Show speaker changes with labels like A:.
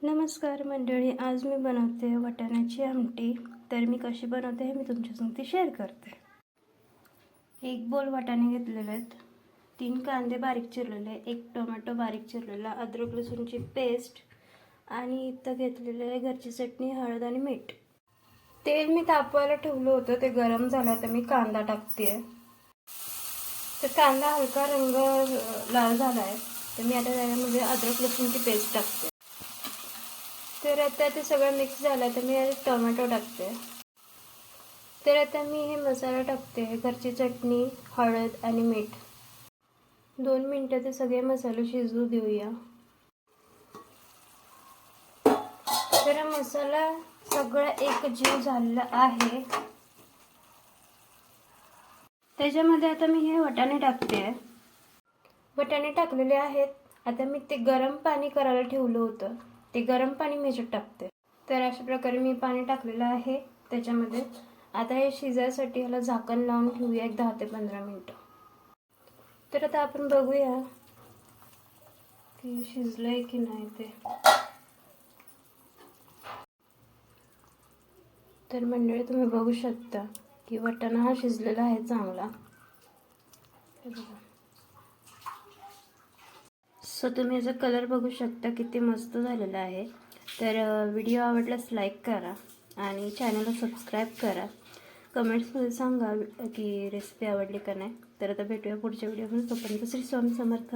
A: नमस्कार मंडळी, आज मी बनवते वाटाण्याची आमटी. तर मी कशी बनवते हे मी तुमच्यासंगती शेअर करते. एक बोल वाटाणे घेतलेले आहेत, 3 कांदे बारीक चिरलेले, 1 टोमॅटो बारीक चिरलेला, अद्रक लसूणची पेस्ट आणि इथं घेतलेले आहे घरची चटणी, हळद आणि मीठ. तेल मी तापवायला ठेवलं होतं, ते गरम झालं तर मी कांदा टाकते. तर कांदा हलका रंग लाल झाला आहे, तर मी आता त्यामध्ये अद्रक लसूणची पेस्ट टाकते. तर आता ते सगळं मिक्स झालं तर मी यात टोमॅटो टाकते. तर आता मी हे मसाला टाकते, घरची चटणी, हळद आणि मीठ. 2 मिनिटं ते सगळे मसाले शिजू देऊया. तर मसाला सगळा एकजीव झालेला आहे. त्याच्यामध्ये आता मी हे वाटाणे टाकते. वाटाणे टाकलेले आहेत. आता मी ते गरम पाणी करायला ठेवलं होतं, ते गरम पाणी मी याच्यात टाकते. तर अशा प्रकारे मी पाणी टाकलेलं आहे त्याच्यामध्ये. आता हे शिजायसाठी ह्याला झाकण लावून ठेवूया 10 ते 15 मिनिटं. तर आता आपण बघूया की शिजलंय की नाही ते. तर मंडळी तुम्ही बघू शकता की वाटाणा हा शिजलेला आहे चांगला. सो तुम्ही याचा कलर बघू शकता किती मस्त झालेला आहे. तर व्हिडिओ आवडल्यास लाईक करा आणि चॅनलला सबस्क्राईब करा. कमेंट्समध्ये सांगा की रेसिपी आवडली का नाही. तर आता भेटूया पुढच्या व्हिडिओमध्ये. तोपर्यंत श्री स्वामी समर्थ.